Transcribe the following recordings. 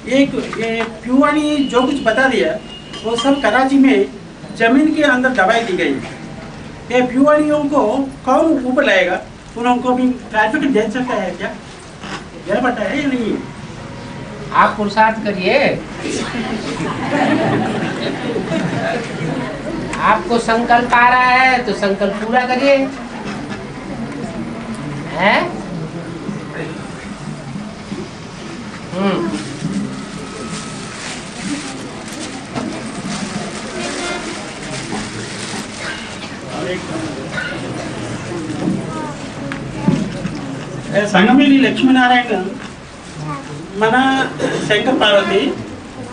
ये प्यूवानी जो कुछ बता दिया वो सब कराची में जमीन के अंदर दवाई दी गई। ये प्यूवानियों को कौन ऊपर लाएगा? उनको भी ट्रैफिक दे सकता है क्या? यह पता है या नहीं? आप पुरुषार्थ करिए। आपको संकल्प आ रहा है तो संकल्प पूरा करिए। है? संगमेली लक्ष्मी नारायण मना शंकर पार्वती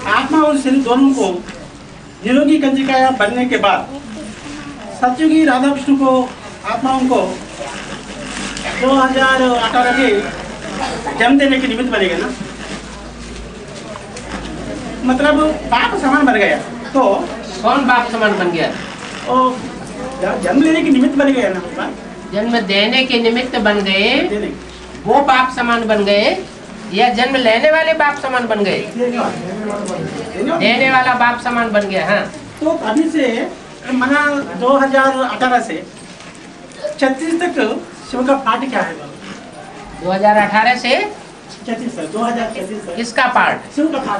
आत्मा और शरीर दोनों को निरोगी कंजिका बनने के बाद सत्युगी राधा विष्णु को आत्माओं को 2018 के जन्म देने के निमित्त बनेगा ना, मतलब बाप समान बन गया। तो कौन बाप समान बन गया? ओ जन्म लेने के निमित्त बन गया ना, जन्म देने के निमित्त बन गए वो बाप समान बन गए या जन्म लेने वाले बाप समान बन गए? देने वाला बाप समान बन गया। हाँ, तो अभी से मना 2018 से 36 तक शिव का पाठ क्या है? 2018 से 36 तक 2036 तक किसका पाठ? शिव का पाठ।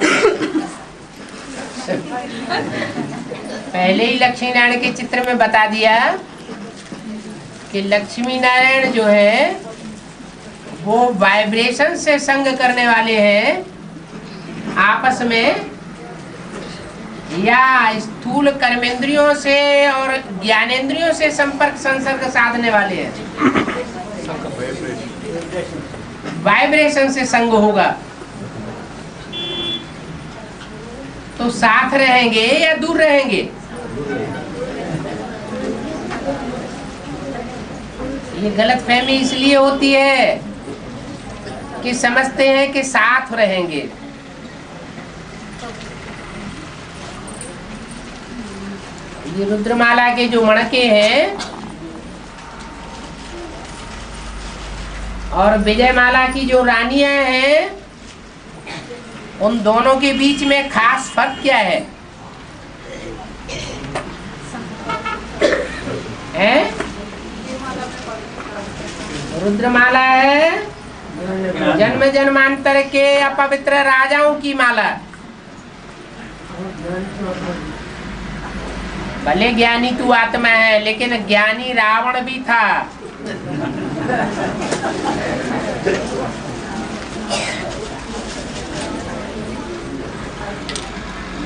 पहले ही लक्ष्मी नारायण के चित्र में बता दिया कि लक्ष्मी नारायण जो है वो वाइब्रेशन से संग करने वाले हैं आपस में, या स्थूल कर्मेंद्रियों से और ज्ञानेंद्रियों से संपर्क संसर्ग साधने वाले हैं। वाइब्रेशन से संग होगा तो साथ रहेंगे या दूर रहेंगे? ये गलतफहमी इसलिए होती है कि समझते हैं कि साथ रहेंगे। ये रुद्रमाला के जो मणके हैं और विजयमाला की जो रानियां हैं, उन दोनों के बीच में खास फर्क क्या है? रुद्रमाला है जन्म जन्मांतर के अपवित्र राजाओं की माला। भले ज्ञानी तू आत्मा है, लेकिन ज्ञानी रावण भी था।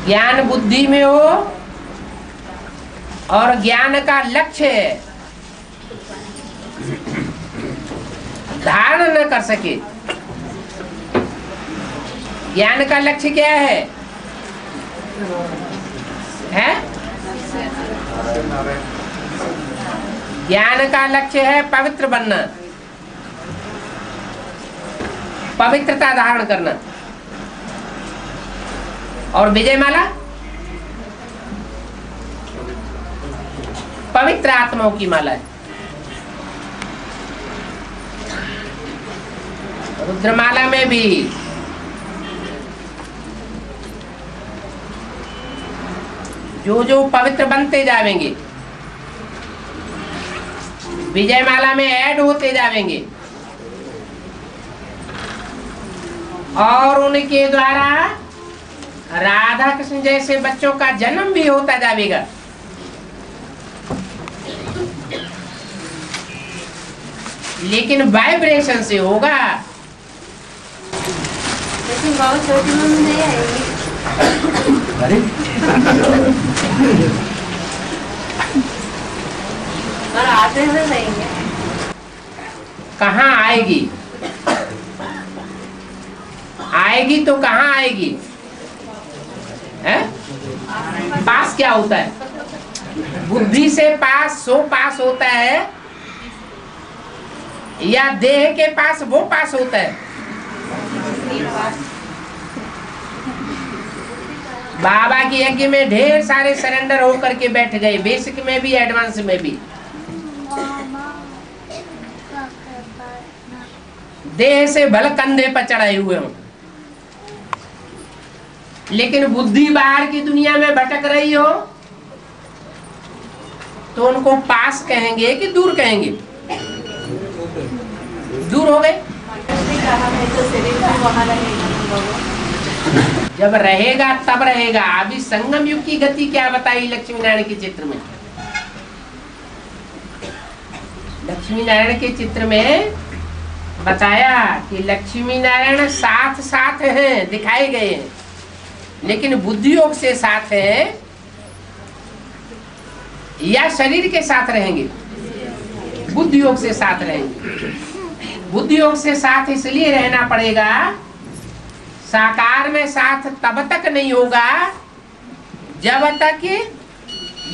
ज्ञान बुद्धि में हो और ज्ञान का लक्ष्य धारण न कर सके। ज्ञान का लक्ष्य क्या है? ज्ञान का लक्ष्य है पवित्र बनना, पवित्रता धारण करना। और विजयमाला पवित्र आत्माओं की माला है। रुद्रमाला में भी जो जो पवित्र बनते जाएंगे, विजयमाला में ऐड होते जाएंगे और उनके द्वारा राधा कृष्ण जैसे बच्चों का जन्म भी होता जाएगा। लेकिन वाइब्रेशन से होगा। लेकिन बहुत छोटी मम्मी नहीं आएगी। और आते हुए नहीं। कहाँ आएगी? आएगी तो कहाँ आएगी? है? पास क्या होता है? बुद्धि से पास सो पास होता है या देह के पास वो पास होता है? बाबा की यज्ञ में ढेर सारे सरेंडर होकर के बैठ गए, बेसिक में भी एडवांस में भी। देह से भले कंधे पर चढ़ाए हुए हों, लेकिन बुद्धि बाहर की दुनिया में भटक रही हो तो उनको पास कहेंगे कि दूर कहेंगे? दूर हो गए। उसने कहा है तो शरीर भी वहाँ रहेगा बाबा। जब रहेगा तब रहेगा। अभी संगम युग की गति क्या बताई लक्ष्मी नारायण के चित्र में? लक्ष्मी नारायण के चित्र में बताया कि लक्ष्मी नारायण साथ साथ हैं, दिखाए गए हैं, लेकिन बुद्धि योग से साथ है या शरीर के साथ रहेंगे? बुद्धि योग से साथ रहेंगे। बुद्धि योग से साथ इसलिए रहना पड़ेगा, साकार में साथ तब तक नहीं होगा जब तक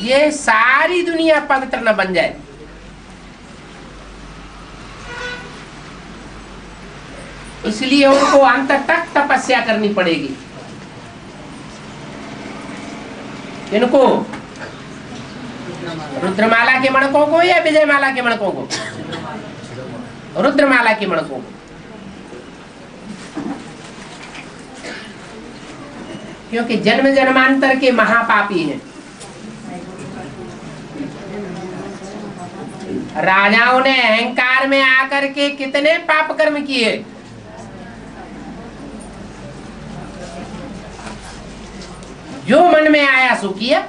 ये सारी दुनिया पवित्र न बन जाए। इसलिए उनको अंत तक तपस्या करनी पड़ेगी। इनको रुद्रमाला के मणकों को या विजयमाला के मणकों को? रुद्रमाला के मणकों को। क्योंकि जन्म जन्मांतर के महापापी हैं। राजाओं ने अहंकार में आकर के कितने पाप कर्म किए। जो मन में आया सो किया।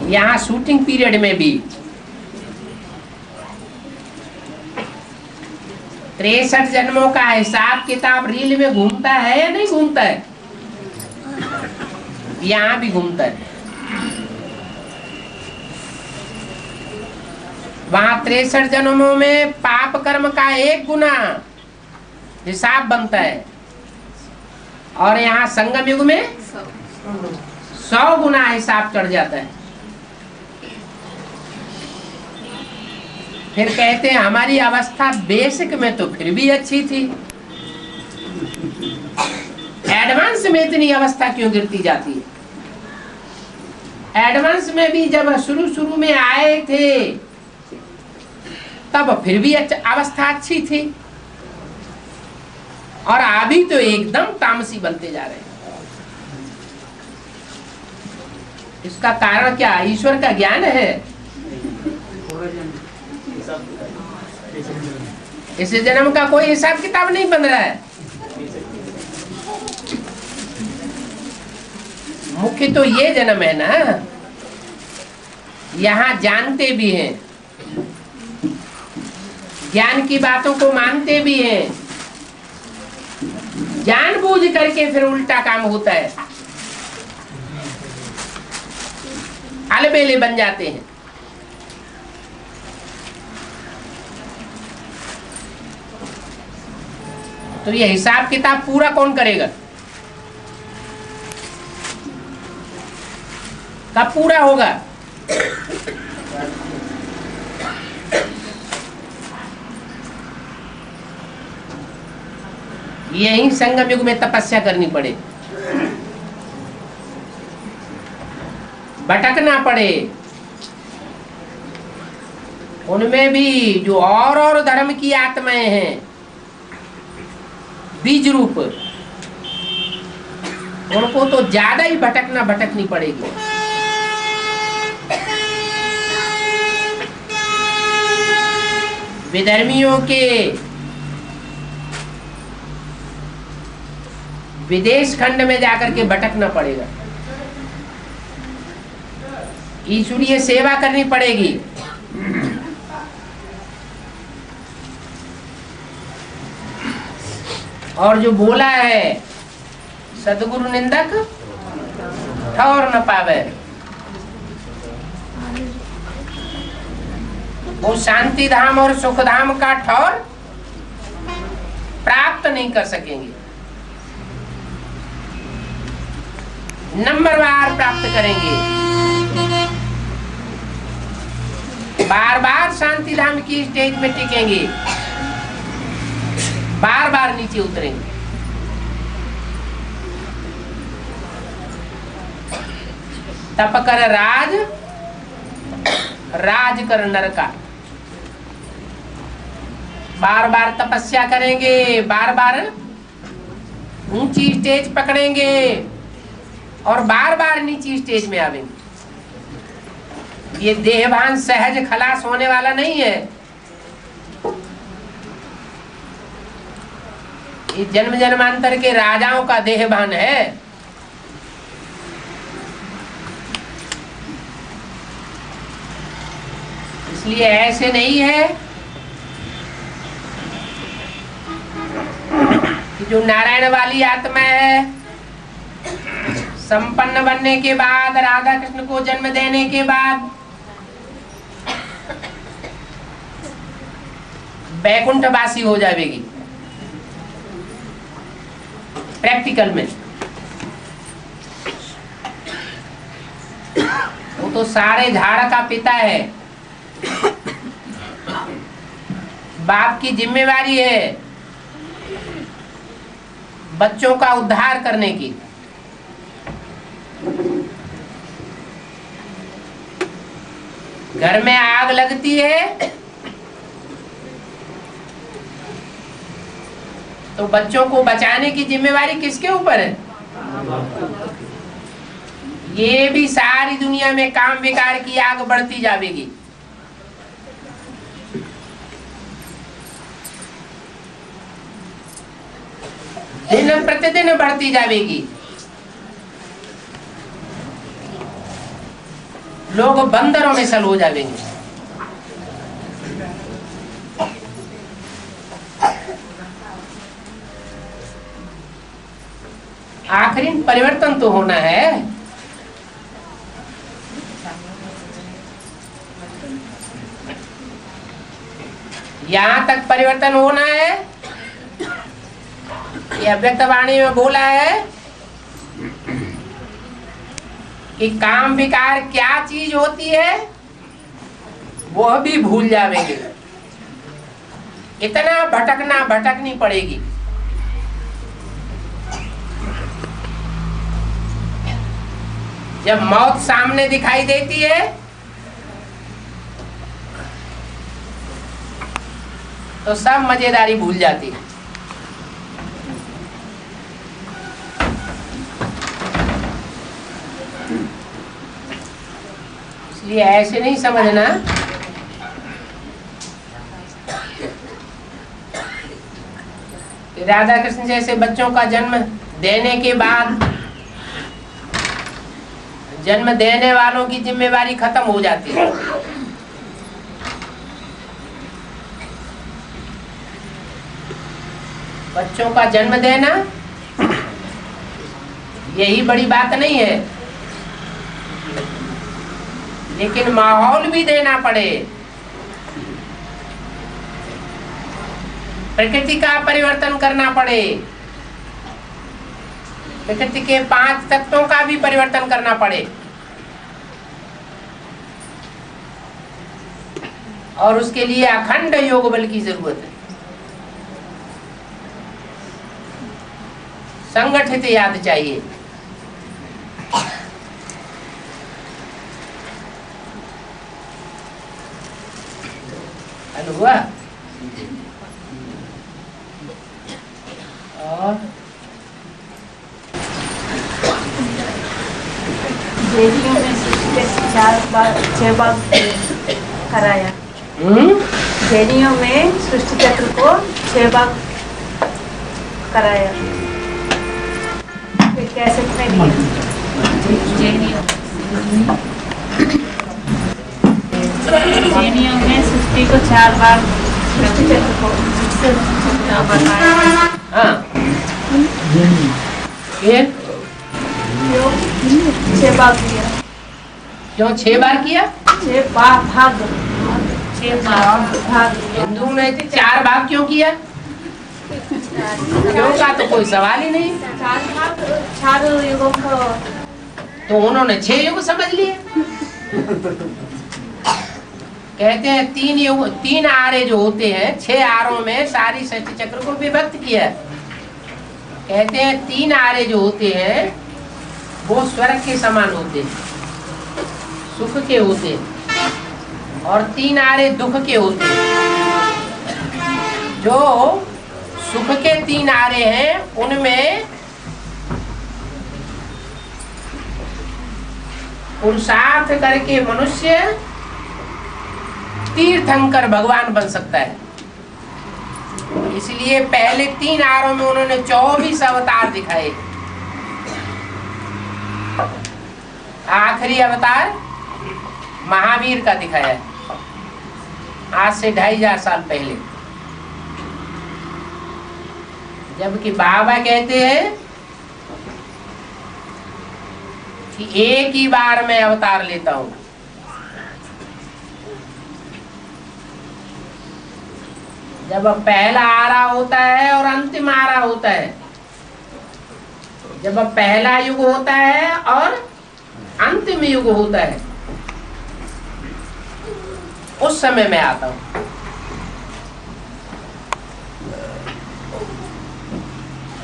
यहाँ शूटिंग पीरियड में भी 63 जन्मों का हिसाब किताब रील में घूमता है या नहीं घूमता है? यहाँ भी घूमता है। वहां 63 जन्मों में पाप कर्म का 1 गुना हिसाब बनता है और यहाँ संगम युग में 100 गुना हिसाब चढ़ जाता है। फिर कहते हैं हमारी अवस्था बेसिक में तो फिर भी अच्छी थी, एडवांस में इतनी अवस्था क्यों गिरती जाती है? एडवांस में भी जब शुरू में आए थे तब फिर भी अवस्था अच्छी थी और अभी तो एकदम तामसी बनते जा रहे हैं। इसका कारण क्या? ईश्वर का ज्ञान है। इस जन्म का कोई हिसाब किताब नहीं बन रहा है। मुख्य तो ये जन्म है ना, यहाँ जानते भी हैं, ज्ञान की बातों को मानते भी हैं, जानबूझ करके फिर उल्टा काम होता है, अलबेले बन जाते हैं। तो ये हिसाब किताब पूरा कौन करेगा? कब पूरा होगा? यही संगम युग में तपस्या करनी पड़े, भटकना पड़े। उनमें भी जो और धर्म की आत्माएं हैं, बीज रूप, उनको तो ज्यादा ही भटकनी पड़ेगी। विधर्मियों के विदेश खंड में जाकर के भटकना पड़ेगा, ईश्वरीय सेवा करनी पड़ेगी। और जो बोला है सदगुरु निंदक ठौर न पावे, वो शांति धाम और सुख धाम का ठौर प्राप्त नहीं कर सकेंगे। नंबरवार प्राप्त करेंगे, बार बार शांति धाम की स्टेज में टिकेंगे, बार बार नीचे उतरेंगे। तप कर राज, राज कर नरका। बार बार तपस्या करेंगे, बार बार ऊंची स्टेज पकड़ेंगे और बार बार नीची स्टेज में आवेंगे। ये देहभान सहज खलास होने वाला नहीं है। ये जन्म जन्मांतर के राजाओं का देहभान है। इसलिए ऐसे नहीं है कि जो नारायण वाली आत्मा है, संपन्न बनने के बाद, राधा कृष्ण को जन्म देने के बाद बैकुंठवासी हो जाएगी। प्रैक्टिकल में वो तो सारे झाड़ का पिता है। बाप की जिम्मेवारी है बच्चों का उद्धार करने की। घर में आग लगती है तो बच्चों को बचाने की जिम्मेवारी किसके ऊपर है? ये भी सारी दुनिया में काम विकार की आग बढ़ती जाएगी। दिन प्रतिदिन बढ़ती जाएगी। लोग बंदरों में सल हो जाएंगे। आखिरी परिवर्तन तो होना है। यहां तक परिवर्तन होना है। यह अव्यक्त वाणी में बोला है कि काम विकार क्या चीज होती है वह भी भूल जाएंगे। इतना भटकनी पड़ेगी। जब मौत सामने दिखाई देती है तो सब मजेदारी भूल जाती है। इसलिए ऐसे नहीं समझना कि राधा कृष्ण जैसे बच्चों का जन्म देने के बाद जन्म देने वालों की जिम्मेवारी खत्म हो जाती है। बच्चों का जन्म देना यही बड़ी बात नहीं है, लेकिन माहौल भी देना पड़े। प्रकृति का परिवर्तन करना पड़े। प्रकृति के 5 तत्वों का भी परिवर्तन करना पड़े। और उसके लिए अखंड योग बल की जरूरत है। संगठित याद चाहिए। हुआ और देवियों में सृष्टि के 6 भाग कराया। जैनियों में सृष्टि चक्र को 6 भाग कराया। फिर कैसे में जैनियों में सृष्टि को 4 भाग, सृष्टि चक्र को बताया। हाँ, फिर 6 भाग किया। क्यों 6 बार किया? 6 भाग, 6 भाग। हिंदू ने 4 भाग क्यों किया? क्यों का तो कोई सवाल ही नहीं। 4 भाग 4 युगों को तो उन्होंने 6 युग समझ लिए। कहते हैं 3 युग, 3 आरे जो होते हैं, 6 आरों में सारी सृष्टि चक्र को विभक्त किया। कहते हैं 3 आरे जो होते हैं वो स्वर्ग के समान होते हैं, सुख के होते हैं, और 3 आरे दुख के होते हैं। जो सुख के 3 आरे हैं उनमें पुरुषार्थ करके मनुष्य तीर्थंकर भगवान बन सकता है। इसलिए पहले 3 आरों में उन्होंने 24 अवतार दिखाए। आखिरी अवतार महावीर का दिखाया है, आज से 2500 साल पहले। जबकि बाबा कहते हैं कि एक ही बार मैं अवतार लेता हूं। जब पहला आरा होता है और अंतिम आरा होता है, जब पहला युग होता है और अंतिम युग होता है, उस समय मैं आता हूं।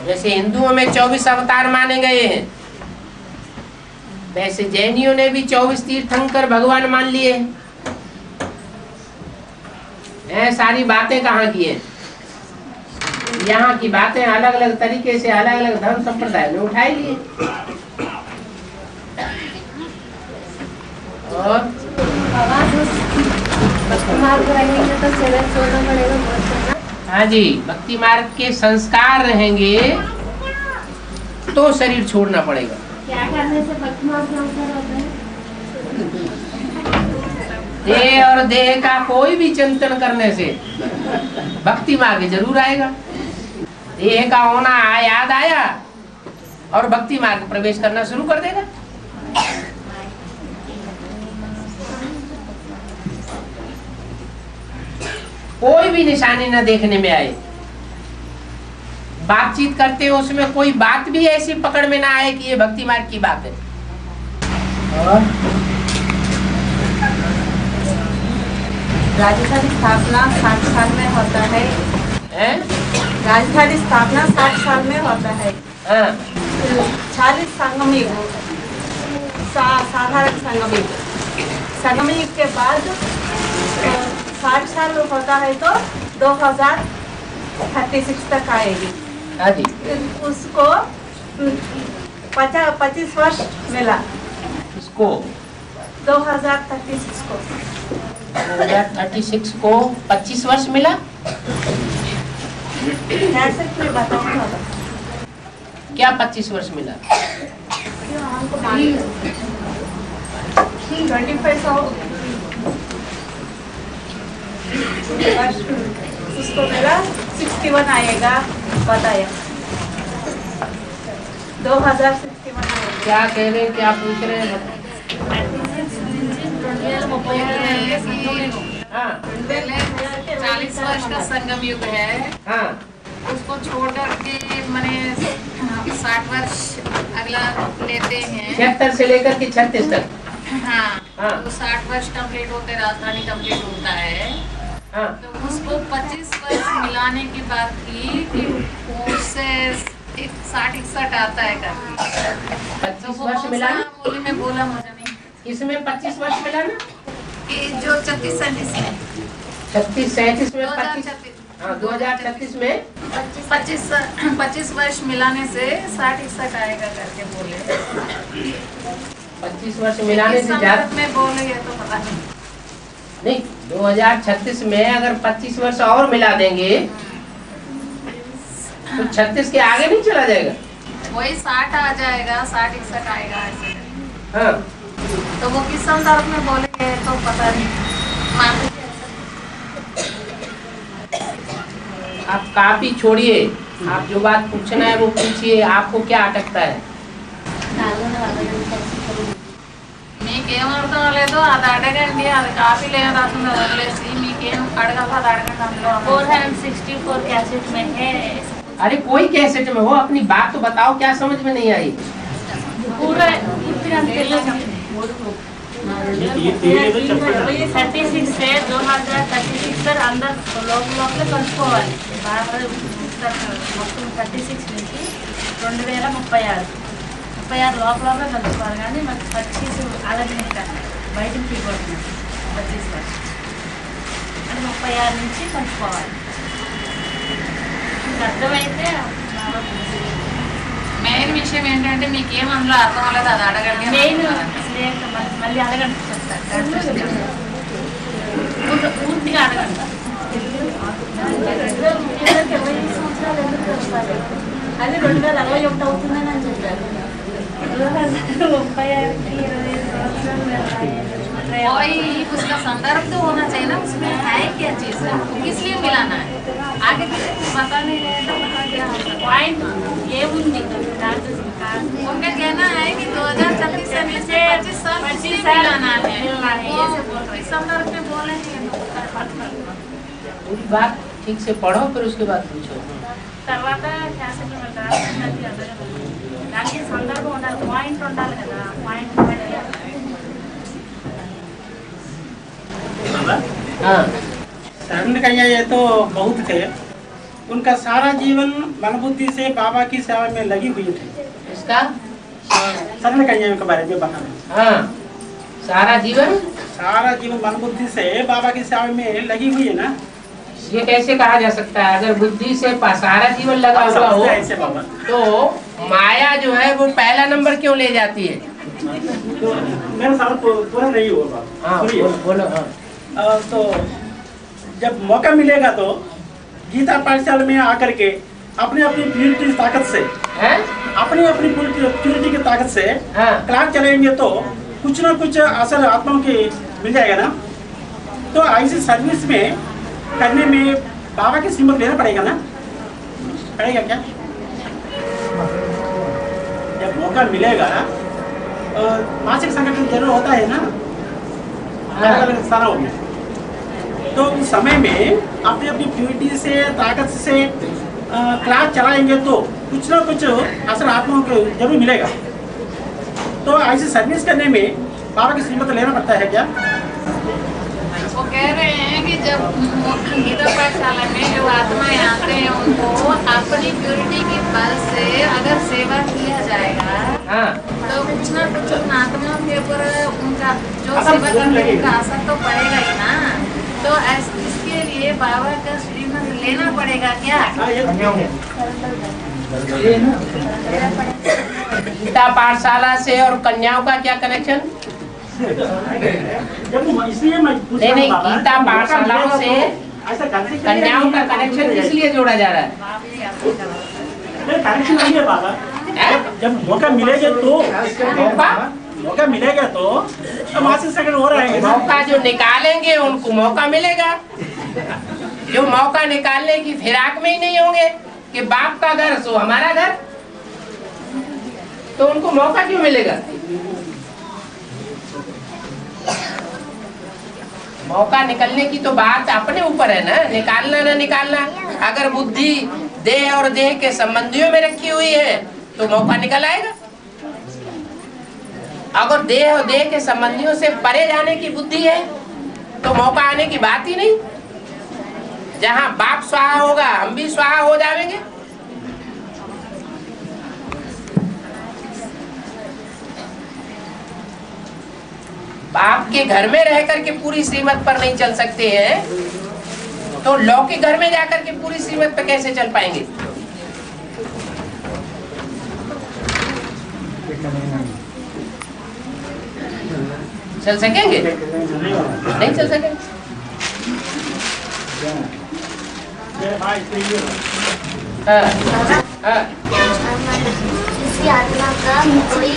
जैसे हिंदुओं में 24 अवतार माने गए हैं, वैसे जैनियों ने भी 24 तीर्थंकर भगवान मान लिए हैं। सारी बातें कहाँ की है? यहाँ की बातें अलग अलग तरीके से अलग अलग धर्म संप्रदाय में उठाई लिए। और भक्ति मार्ग रहेंगे तो शरीर छोड़ना पड़ेगा बहुत ना। हाँ जी, भक्ति मार्ग के संस्कार रहेंगे तो शरीर छोड़ना पड़ेगा। क्या करने से भक्ति मार्ग में अवसर होता है? देह और देह का कोई भी चिंतन करने से भक्ति मार्ग जरूर आएगा। देह का होना याद आया और भक्ति मार्ग प्रवेश करना शुरू कर देगा। कोई भी निशानी न देखने में आए, बातचीत करते हो उसमें कोई बात भी ऐसी पकड़ में ना आए कि ये भक्ति मार्ग की बात है। राजस्थान स्थापना 60 साल में होता है। राजस्थान स्थापना 60 साल में होता है। 40 संगम युग, साधारण संगम युग, संगम युग के बाद 60 साल होता है तो 2036 तक आएगी। उसको 25 वर्ष मिला। इसको 2036 को 2036 को 25 वर्ष मिला। मैं बताऊंगा क्या 25 वर्ष मिला? 25 उसको मिला 61 आएगा, बताया 2061 आएगा। क्या कह रहे हैं, क्या पूछ रहे हैं? हाँ, 40 वर्ष का संगम युग है। हाँ, उसको छोड़ करके मैंने 60 वर्ष अगला लेते हैं। 76 से लेकर के 36 तक। हाँ, हाँ। तो 60 वर्ष कंप्लीट होते राजधानी कंप्लीट होता है। हाँ, तो उसको 25 वर्ष मिलाने की बात की कि उससे 60-61 आता है करके। 25 वर्ष मिला ना? बोली में बोला मुझे नहीं इसमें 25 वर्ष मिला ना? कि जो 36-37 में 36-37 में 25। 2036 हाँ, 2036 में 25 वर्ष मिलाने से 60-61 आएगा करके बोले। 25 वर्ष मिलाने से किस ज्यादा संदर्भ में बोले ये तो पता नहीं। 2036 में अगर 25 वर्ष और मिला देंगे तो 36 के आगे नहीं चला जाएगा। वही 60 आ जाएगा, 60-61 आएगा ऐसे। हाँ, तो वो किस संदर्भ में बोले ये तो पता नहीं। आप काफी छोड़िए, आप जो बात पूछना है वो पूछिए। आपको क्या अटकता है? మీకేమర్థం లేదో అది అడగండి, అది కాపీ లేదా రాసింది వదిలేసి మీకేం అడగాలో అది అడగండి అందులో। 464 कैसेट में है। अरे कोई कैसेट में हो, अपनी बात तो बताओ, क्या समझ में नहीं आई? पूरा 36 से 2036 तक अंदर లోపల కలుసుకోవాలి బాగా మొత్తం 36 నుంచి 2036 లోపల కలుసుకోవాలి కానీ మనకి 25 అలాగే బయటకు తీయకూడదు 25 అంటే 36 నుంచి కలుసుకోవాలి। అర్థమైతే మెయిన్ విషయం ఏంటంటే మీకేం అందులో అర్థం అవ్వలేదు అది అడగండి. మెయిన్ మళ్ళీ అడగండి చెప్తాను. పూర్తిగా అడగండి. 20 సంవత్సరాలు ఎందుకు వస్తారు? అది 2061 అవుతుందని అని చెప్పారు. 35 సంవత్సరాలు कोई उसका संदर्भ तो होना चाहिए ना, उसमें है क्या चीज़, किस लिए मिलाना है, आगे पीछे कुछ बता नहीं रहे तो बता क्या పాయింట్ ఏముంది उनका कहना है कि 2036 से 25 साल इसलिए मिलाना है, ये से बोल रहे संदर्भ में बोले पूरी बात ठीक से पढ़ो फिर उसके बाद पूछो। తర్వాత క్యాసెట్లు దానికి సందర్భం ఉండాలి, పాయింట్ ఉండాలి కదా, పాయింట్ हाँ शरण कन्या ये तो बहुत थे, उनका सारा जीवन मन बुद्धि से बाबा की सेवा में लगी हुई थी। इसका शरण कन्या के बारे में बता रहे हैं। हाँ सारा जीवन मन बुद्धि से बाबा की सेवा में लगी हुई है ना। ये कैसे कहा जा सकता है? अगर बुद्धि से सारा जीवन लगा हुआ हो ऐसे बाबा तो माया जो है वो पहला नंबर क्यों ले जाती है? तो मेरा सवाल पूरा नहीं हुआ बाबा। हाँ सुनिए। बोलो हाँ। तो जब मौका मिलेगा तो गीता पाठशाला में आकर के अपनी अपनी प्यूरिटी ताकत से हैं? अपनी अपनी प्यूरिटी की ताकत से हाँ क्लास चलेंगे तो कुछ ना कुछ असर आत्माओं की मिल जाएगा ना। तो ऐसी सर्विस में करने में बाबा की सिम्बल लेना पड़ेगा ना, पड़ेगा क्या? जब मौका मिलेगा मासिक संगठन जरूर होता है ना अलग अलग स्थानों में, तो उस समय में अपनी अपनी प्यूरिटी से ताकत से क्लास चलाएंगे तो कुछ ना कुछ असर आत्माओं को जरूर मिलेगा। तो ऐसी सर्विस करने में बाबा की सिम्बल लेना पड़ता है क्या? वो कह रहे हैं कि जब गीता पाठशाला में जो आत्माएं आते हैं उनको अपनी प्यूरिटी के बल से अगर सेवा किया जाएगा हाँ तो कुछ ना कुछ उन आत्माओं के ऊपर उनका जो सेवा करने का असर तो पड़ेगा ही ना। तो इसके लिए बाबा का श्रीमत लेना पड़ेगा क्या? गीता पाठशाला से और कन्याओं का क्या कनेक्शन? इसलिए मैं पूछ नहीं रहा हूँ नहीं, बाबा, गीता जब मौका पाठशालाओं मिलेगा से तो ऐसा कनेक्शन कन्याओं का कनेक्शन इसलिए जोड़ा जा रहा है। कनेक्शन नहीं है बाबा। हैं? जब मौका मिलेगा तो मौका मौका मिलेगा तो मासिक सेकंड हो रहा है ना। मौका जो निकालेंगे उनको मौका मिलेगा, जो मौका निकालने की फिराक में ही नहीं होंगे कि बाप का घर सो हमारा घर, तो उनको मौका क्यों मिलेगा? मौका निकलने की तो बात अपने ऊपर है ना, निकालना ना निकालना। अगर बुद्धि देह और देह के संबंधियों में रखी हुई है तो मौका निकल आएगा। अगर देह और देह के संबंधियों से परे जाने की बुद्धि है तो मौका आने की बात ही नहीं। जहाँ बाप स्वाहा होगा हम भी स्वाहा हो जाएंगे। बाप के घर में रह करके पूरी श्रीमत पर नहीं चल सकते हैं तो लौकिक घर में जाकर के पूरी श्रीमत पर कैसे चल पाएंगे? चल सकेंगे? नहीं चल सकेंगे। हाँ, हाँ। जिसकी आत्मा का कोई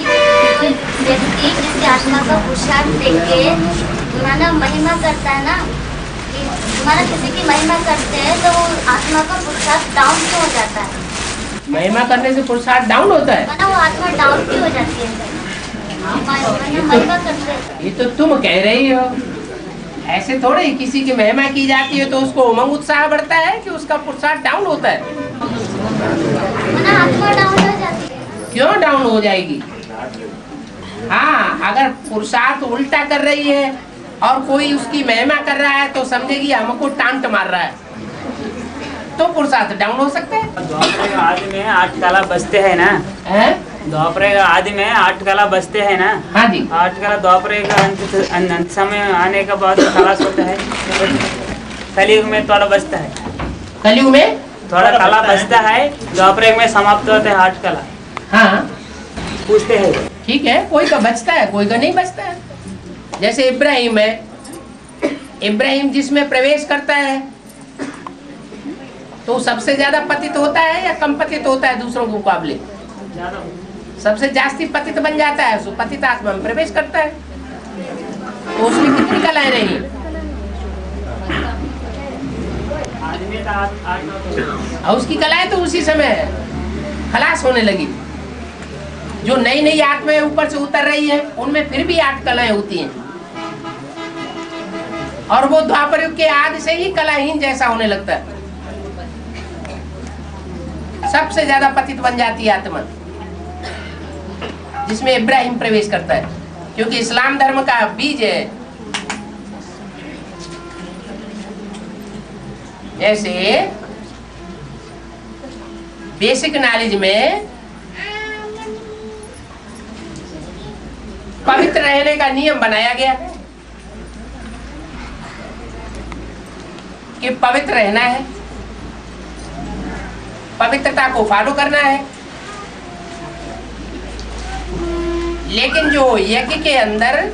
व्यक्ति जिसकी आत्मा का पुरुषार्थ देख के माना महिमा करता है ना, कि माना किसी की महिमा करते हैं तो वो आत्मा का पुरुषार्थ डाउन क्यों हो जाता है? महिमा करने से पुरुषार्थ डाउन होता है? माना वो आत्मा डाउन क्यों हो जाती है? महिमा करते हैं ये तो तुम कह रही हो, ऐसे थोड़े ही किसी की महिमा की जाती है तो उसको उमंग उत्साह बढ़ता है कि उसका पुरुषार्थ डाउन होता है। माना आत्मा डाउन हो जाती है। क्यों डाउन हो जाएगी? हाँ, अगर पुरुषार्थ उल्टा कर रही है और कोई उसकी महिमा कर रहा है तो समझेगी हमको टांट मार रहा है, तो पुरुषार्थ डाउन हो सकता है। द्वापर का आदि में 8 कला बजते हैं ना, हैं? द्वापर का आदि में 8 कला बजते हैं ना। हाँ जी। 8 कला द्वापर का अंत समय आने के बाद खलास होता है, कलयुग में थोड़ा बजता है। कलयुग में थोड़ा कला बचता है, द्वापर युग में समाप्त होते हैं 8 कला। हाँ पूछते हैं ठीक है, कोई का बचता है कोई का नहीं बचता है। जैसे इब्राहिम है, इब्राहिम जिसमें प्रवेश करता है तो सबसे ज्यादा पतित होता है या कम पतित होता है दूसरों के मुकाबले? सबसे जास्ती पतित बन जाता है, सो पतित आत्मा में प्रवेश करता है। तो उसमें कितनी कलाएं रही? और उसकी कलाएं तो उसी समय खलास होने लगी। जो नई नई आत्माएं ऊपर से उतर रही है उनमें फिर भी 8 कलाएं होती हैं, और वो द्वापर युग के आदि से ही कलाहीन जैसा होने लगता है। सबसे ज्यादा पतित बन जाती है आत्मा जिसमें इब्राहिम प्रवेश करता है, क्योंकि इस्लाम धर्म का बीज है। जैसे बेसिक नॉलेज में पवित्र रहने का नियम बनाया गया कि पवित्र रहना है, पवित्रता को फॉलो करना है। लेकिन जो यज्ञ के अंदर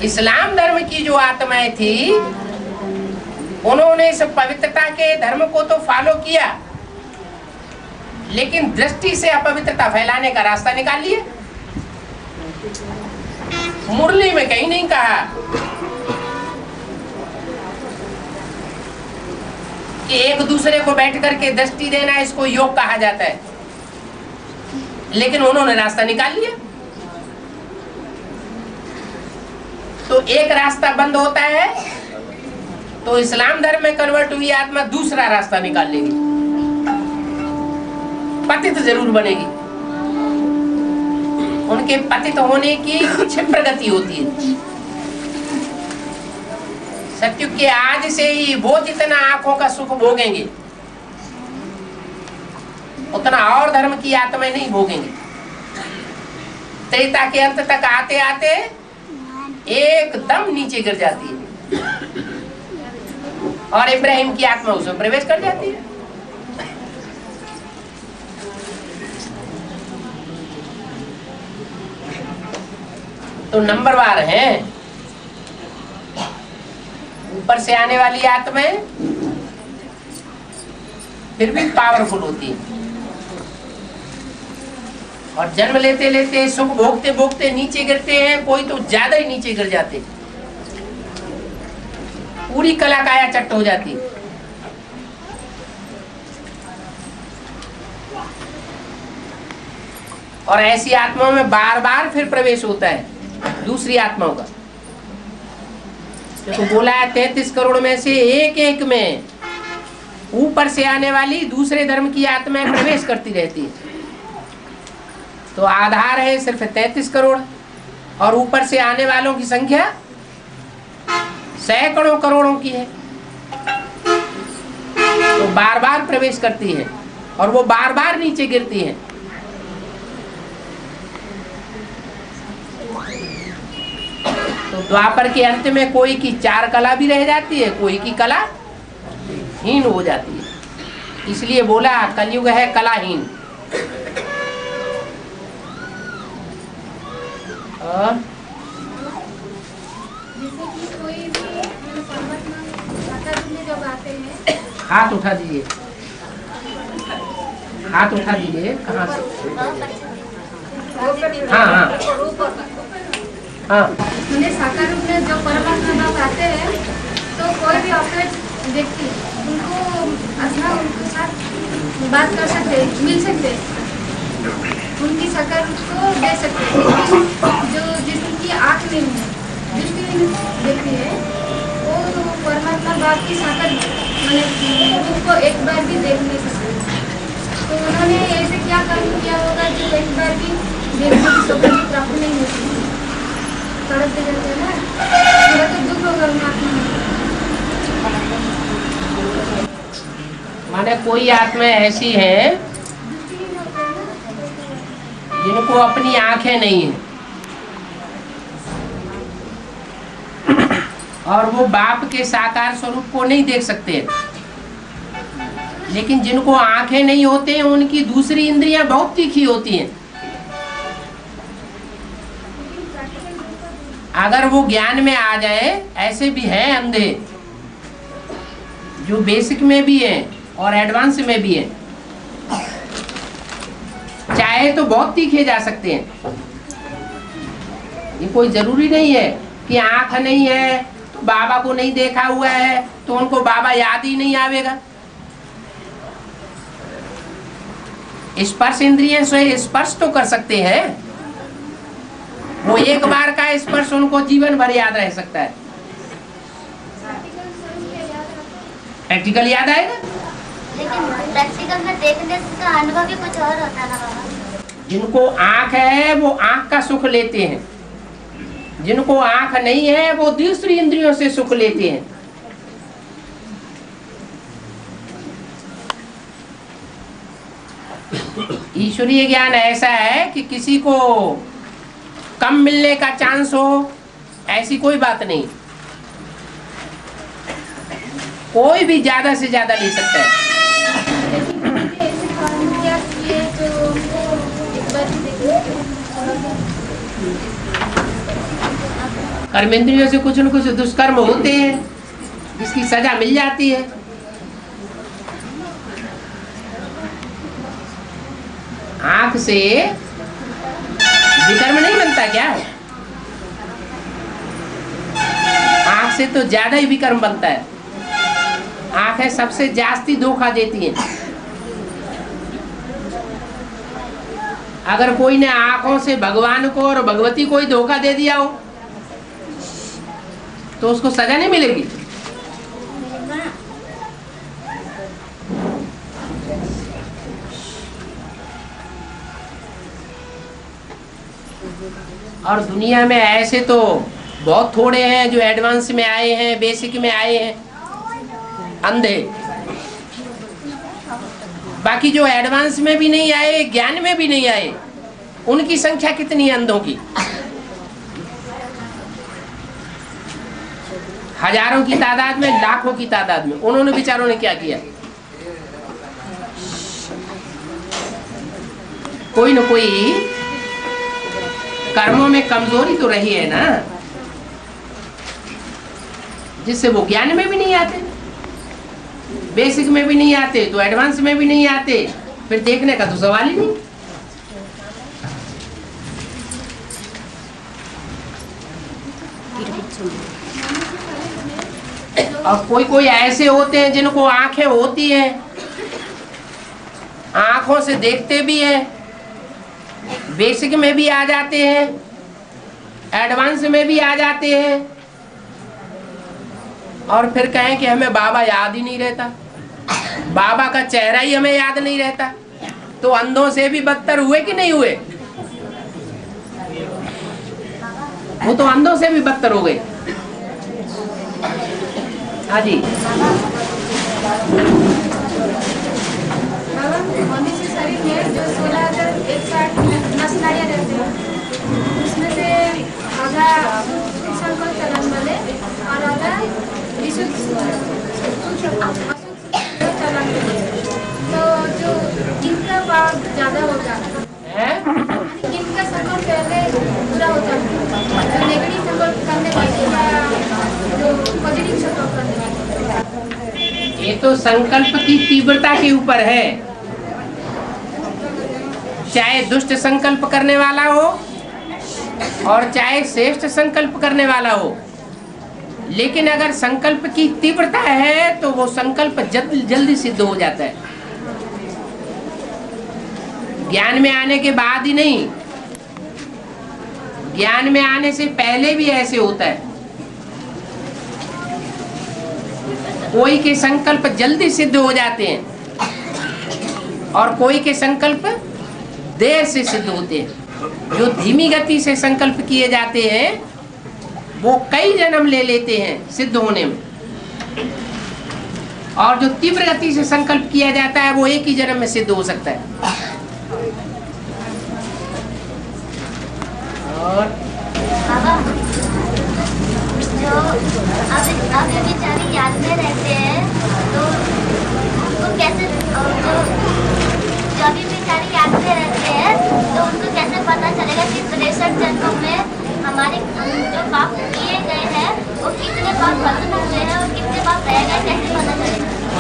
इस्लाम धर्म की जो आत्माएं थी उन्होंने इस पवित्रता के धर्म को तो फॉलो किया, लेकिन दृष्टि से अपवित्रता फैलाने का रास्ता निकाल लिया। मुरली में कहीं नहीं कहा कि एक दूसरे को बैठ करके दृष्टि देना इसको योग कहा जाता है, लेकिन उन्होंने रास्ता निकाल लिया। तो एक रास्ता बंद होता है तो इस्लाम धर्म में कन्वर्ट हुई आत्मा दूसरा रास्ता निकाल लेगी, पतित जरूर बनेगी। उनके पतित होने की क्षिप्र गति होती है। सत्युग के आज से ही वो जितना आंखों का सुख भोगेंगे उतना और धर्म की आत्माएं नहीं भोगेंगे। त्रेता के अंत तक आते आते एकदम नीचे गिर जाती है और इब्राहिम की आत्मा उसमें प्रवेश कर जाती है। तो नंबरवार है, ऊपर से आने वाली आत्माएं फिर भी पावरफुल होती है, और जन्म लेते लेते सुख भोगते भोगते नीचे गिरते हैं। कोई तो ज्यादा ही नीचे गिर जाते, पूरी कला काया चट्ट हो जाती। और ऐसी आत्माओं में बार बार फिर प्रवेश होता है दूसरी आत्माओं का। तो बोला है 33 करोड़ में से एक एक में ऊपर से आने वाली दूसरे धर्म की आत्माएं प्रवेश करती रहती है। तो आधार है सिर्फ 33 करोड़, और ऊपर से आने वालों की संख्या सैकड़ों करोड़ों की है। तो बार बार प्रवेश करती है और वो बार बार नीचे गिरती है। तो द्वापर के अंत में कोई की 4 कला भी रह जाती है, कोई की कला हीन हो जाती है। इसलिए बोला कलयुग है कलाहीन। जैसे कि कोई भी परमात्मा साकार रूप में जब आते हैं, हाथ उठा दीजिए, हाथ उठा दीजिए। कहाँ से? हाँ हाँ हाँ। उन्हें साकार रूप में जब परमात्मा बाप आते हैं तो कोई भी ऑपरेट व्यक्ति उनको अपना उनके साथ बात कर सकते हैं, मिल सकते हैं, उनकी साकार रूप को दे सकते हैं। लेकिन जो जिसकी आँख नहीं है, दृष्टि व्यक्ति है, वो तो परमात्मा बाप की साकार मैंने रूप को एक बार भी देख नहीं सकते। तो उन्होंने ऐसे क्या कर्म किया होगा जो एक बार भी देखने की सौभाग्य प्राप्त नहीं होती, तड़प दे जाते हैं ना, थोड़ा तो दुख होगा उन आत्मा में। माने कोई आत्मा ऐसी है जिनको अपनी आंखें नहीं है और वो बाप के साकार स्वरूप को नहीं देख सकते, लेकिन जिनको आंखें नहीं होते हैं उनकी दूसरी इंद्रियां बहुत तीखी होती हैं। अगर वो ज्ञान में आ जाए, ऐसे भी हैं अंधे जो बेसिक में भी हैं और एडवांस में भी हैं, चाहे तो बहुत तीखे जा सकते हैं। ये कोई जरूरी नहीं है कि आंख नहीं है तो बाबा को नहीं देखा हुआ है तो उनको बाबा याद ही नहीं आवेगा। स्पर्श इंद्रिय से स्पर्श तो कर सकते हैं, वो एक बार का स्पर्श उनको जीवन भर याद रह सकता है। प्रैक्टिकल याद आएगा, लेकिन प्रैक्टिकल में देखने का अनुभव भी कुछ और होता है ना बाबा। जिनको आंख है वो आंख का सुख लेते हैं, जिनको आंख नहीं है वो दूसरी इंद्रियों से सुख लेते हैं। ईश्वरीय ज्ञान ऐसा है कि किसी को कम मिलने का चांस हो, ऐसी कोई बात नहीं। कोई भी ज्यादा से ज्यादा ले सकता है। कर्मेंद्रियों से कुछ न कुछ दुष्कर्म होते हैं जिसकी सजा मिल जाती है। आंख से विकर्म नहीं बनता क्या? आंख से तो ज्यादा ही विकर्म बनता है। आंखें सबसे जास्ती धोखा देती हैं। अगर कोई ने आंखों से भगवान को और भगवती को ही धोखा दे दिया हो तो उसको सजा नहीं मिलेगी। और दुनिया में ऐसे तो बहुत थोड़े हैं जो एडवांस में आए हैं, बेसिक में आए हैं, अंधे। बाकी जो एडवांस में भी नहीं आए, ज्ञान में भी नहीं आए, उनकी संख्या कितनी है अंधों की? हजारों की तादाद में, लाखों की तादाद में। उन्होंने बेचारों ने क्या किया? कोई न कोई कर्मों में कमजोरी तो रही है ना, जिससे वो ज्ञान में भी नहीं आते, बेसिक में भी नहीं आते, तो एडवांस में भी नहीं आते, फिर देखने का तो सवाल ही नहीं। और कोई कोई ऐसे होते हैं जिनको आंखें होती हैं, आंखों से देखते भी हैं, बेसिक में भी आ जाते हैं, एडवांस में भी आ जाते हैं, और फिर कहें कि हमें बाबा याद ही नहीं रहता, बाबा का चेहरा ही हमें याद नहीं रहता। तो अंधों से भी बदतर हुए कि नहीं हुए? वो तो अंधों से भी बदतर हो गए। हाँ जी। मनुष्य शरीर में जो 16,160 नस नाड़ियाँ रहते हैं, उसमें से आधा संकल्प चलन वाले और आधा विशुद्ध चलन वाले। तो जो जिनका भाव ज्यादा होगा, जिनका संकल्प पहले पूरा होता है, जो नेगेटिव संकल्प करने वाले या जो पॉजिटिव संकल्प करने वाले, ये तो संकल्प की तीव्रता के ऊपर है। चाहे दुष्ट संकल्प करने वाला हो और चाहे श्रेष्ठ संकल्प करने वाला हो, लेकिन अगर संकल्प की तीव्रता है तो वो संकल्प जल्दी सिद्ध हो जाता है। ज्ञान में आने के बाद ही नहीं, ज्ञान में आने से पहले भी ऐसे होता है। कोई के संकल्प जल्दी सिद्ध हो जाते हैं और कोई के संकल्प देर से सिद्ध होते हैं। जो धीमी गति से संकल्प किए जाते हैं वो कई जन्म ले लेते हैं सिद्ध होने में, और जो तीव्र गति से संकल्प किया जाता है वो एक ही जन्म में सिद्ध हो सकता है। और जो अब विचारी याद में रहते हैं तो उनको कैसे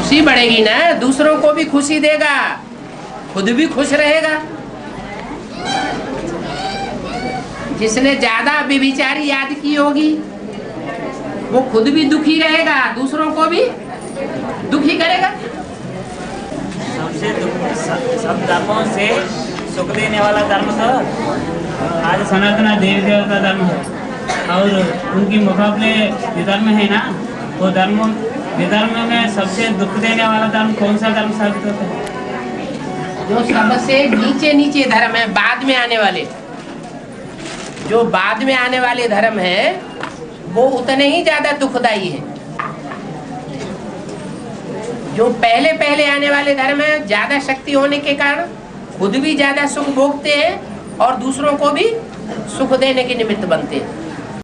खुशी बढ़ेगी ना, दूसरों को भी खुशी देगा, खुद भी खुश रहेगा। जिसने ज्यादा व्यभिचारी याद की होगी वो खुद भी दुखी रहेगा, दूसरों को भी दुखी करेगा। सब धर्मों से सुख देने वाला धर्म तो आज सनातन देवी देवता धर्म है, और उनकी मुकाबले विधर्म है ना, वो विधर्म में सबसे दुख देने वाला धर्म कौन सा धर्म साबित होता है? जो सबसे नीचे नीचे धर्म है, बाद में आने वाले, जो बाद में आने वाले धर्म है वो उतने ही ज्यादा दुखदायी है। जो पहले पहले आने वाले धर्म है, ज्यादा शक्ति होने के कारण खुद भी ज्यादा सुख भोगते हैं और दूसरों को भी सुख देने के निमित्त बनते हैं।